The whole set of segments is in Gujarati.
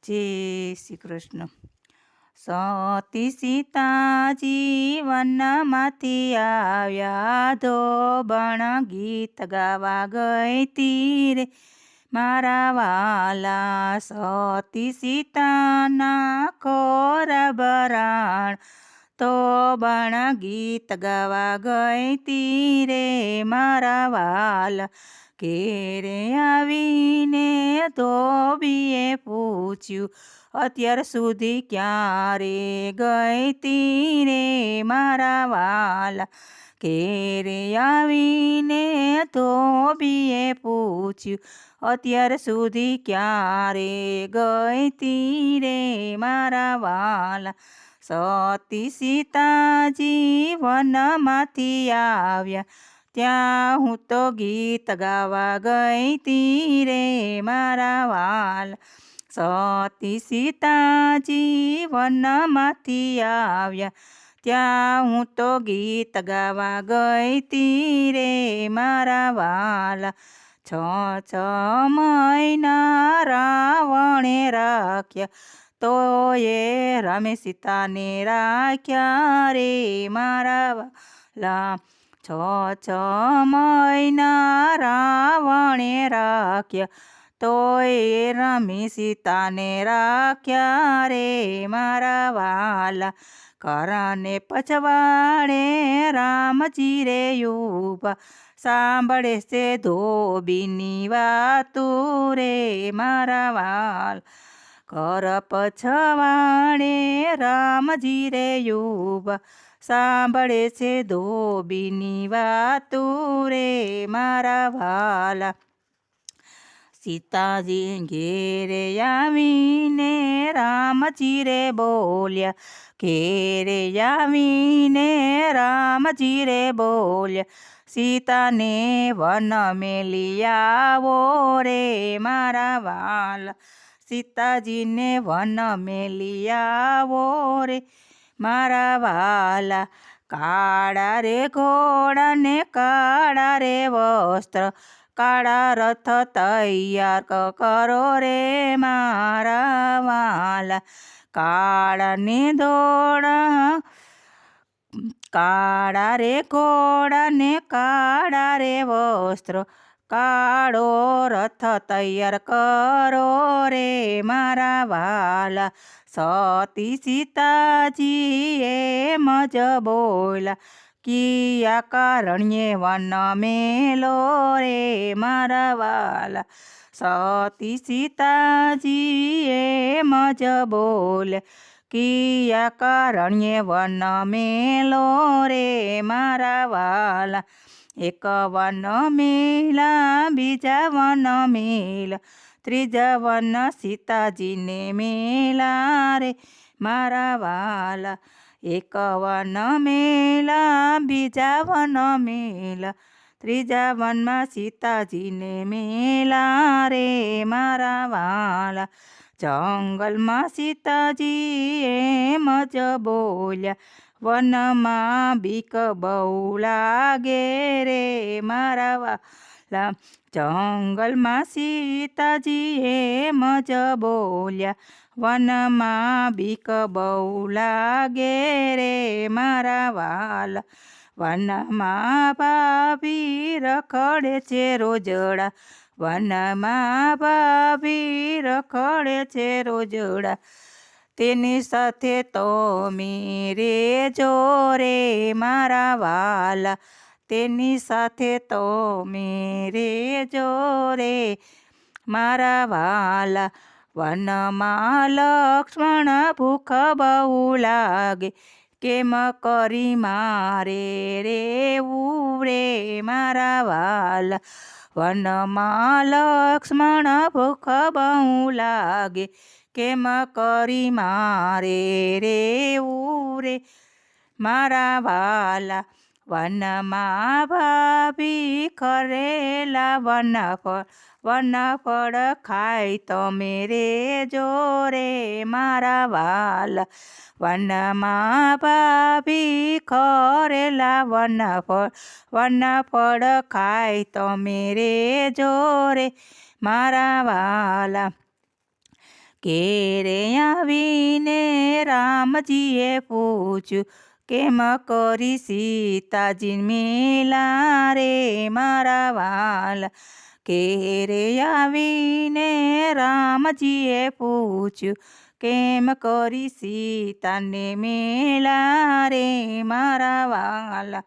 જય શ્રી કૃષ્ણ. સતી સીતાજી વનમાંથી આવ્યા, ધોબણ ગીત ગાવા ગઈ તીરે મારા વાલા. સતી સીતાના ખોરબરાણ, ધોબણ ગીત ગાવા ગઈ તીરે મારા વાલા. ઘેરે આવીને ધોબીએ પૂછ્યું, અત્યાર સુધી ક્યારે ગઈ તીરે મારા વાલા. ઘેરે આવીને ધોબીએ પૂછ્યું, અત્યાર સુધી ક્યારે ગઈ તીરે મારા વાલા. સતી સીતાજી વનમાંથી આવ્યા, ત્યાં હું તો ગીત ગાવા ગઈ તીરે મારા વાલા. સતી સીતાજી વનમાંથી આવ્યા, ત્યાં હું તો ગીત ગાવા ગઈ તીરે મારા વાલા. 6 મહિના રાવણે રાખ્યા, તોય રામે સીતાને રાખ્યા રે મારા વાલા. 6 મહિના રાવણે રાખ્યા, તોય રામે સીતાને રાખ્યા રે મારા વાલા. ઘરાને પછવાડે રામજી રે ઊભા, સાંભળે છે ધોબીની વાતું રે મારા વાલા. ઘર પછવાડે રામજી રે ઊભા, સાંભળે છે ધોબીની વાતું રે મારા વાલા. સીતાજી ઘેરે આવીને રામજી રે બોલ્યા, ઘેરે આવીને રામજી રે બોલ્યા, સીતાને વન મેલી આવો રે મારા વાલા. સીતાજીને વન મેલી આવો રે મારા વાલા. કાળા રે ઘોડા ને કાળા રે વસ્ત્ર, કાળા રથ તૈયાર કરો રે મારા વાલા. કાળા ને ધોળા, કાળા રે ઘોડા ને કાળા રે વસ્ત્ર, કાળો રથ તૈયાર કરો રે મારા વાલા. સતી સીતાજી એમ જ બોલ્યા, કિયા કારણ્યે વન મેલો રે મારા વાલા. સતી સીતાજી એમ જ બોલ્યા, કિયા કારણ્યે વન મેલો રે મારા વાલા. એક વન મેલા, બીજા વન મેલા, ત્રીજા વન સીતાજીને મેલા રે મારા વાલા. એક વન મેલા, બીજા વન મેલા, ત્રીજા વનમાં સીતાજીને મેલા રે મારા વાલા. જંગલમાં સીતાજી એમ જ બોલ્યા, વનમાં બીક બહુ લાગે રે મારા વાલા. જંગલમાં સીતાજી એમ જ બોલ્યા, વનમાં બીક બહુ લાગે રે મારા વાલા. વનમાં ભાભી રખડે છે રોજડા, વનમાં ભાભી રખડે છે રોજડા, તેની સાથે તમે રેજો રે મારા વાલા. તેની સાથે તમે રેજો રે મારા વાલા. વનમાં લક્ષ્મણ ભૂખ બહુ લાગે, કેમ કરી મારે રેવું રે મારા વાલા. વનમાં લક્ષ્મણ ભૂખ બહુ લાગે, કેમ કરી મારે રેવું રે મારા વાલા. વનમાં ભાભી ખરેલા વનફળ ખાય તમે રેજો રે મારા વાલા. વનમાં ભાભી ખરેલા વનફળ ખાય તમે રેજો રે મારા વાલા. ઘેરે આવીને રામજીએ પૂછ્યું, કેમ કરી સીતાજી મેલા રે મારા વાલા. ઘેરે આવીને રામજીએ પૂછ્યું, કેમ કરી સીતાને મેલા રે મારા વાલા.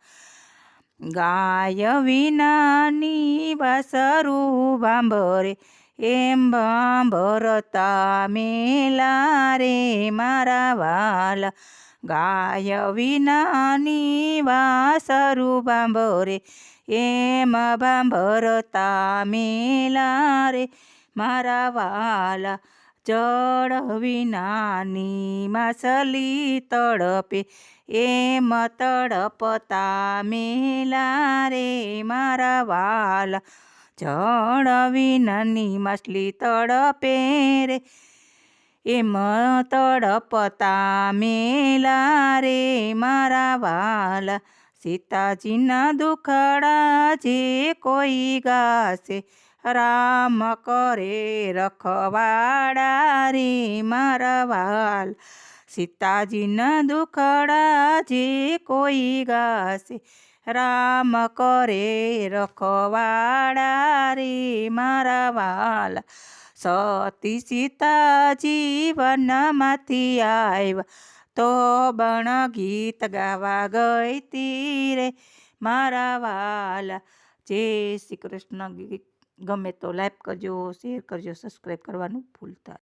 ગાય વિનાની વાસરું ભાંભરે, એમ ભાંભરતા મેલા રે મારા વાલા. ગાય વિનાની વાસરું ભાંભરે, એમ ભાંભરતા મેલા રે મારા વાલા. જળ વિનાની માછલી તડપે, એમ તડપતા મેલા રે મારા વાલા. જળ વિનાની માછલી તડપે રે, એમ તડપતા મેલા રે મારા વાલા. સીતાજીના દુખડા જે કોઈ ગાશે, રામ કરે રખવાડા રે મારા વાલા. સીતાજીના દુખડા જે કોઈ ગાશે, રામ કરે રખવાડા રે મારા વાલા. સતી સીતાજી વનમાંથી આવ્યા, તો બણ ગીત ગાવા ગઈ તી રે મારા વાલા. જય શ્રી કૃષ્ણ. ગમે તો લાઈક કરજો, શેર કરજો, સબસ્ક્રાઈબ કરવાનું ભૂલતા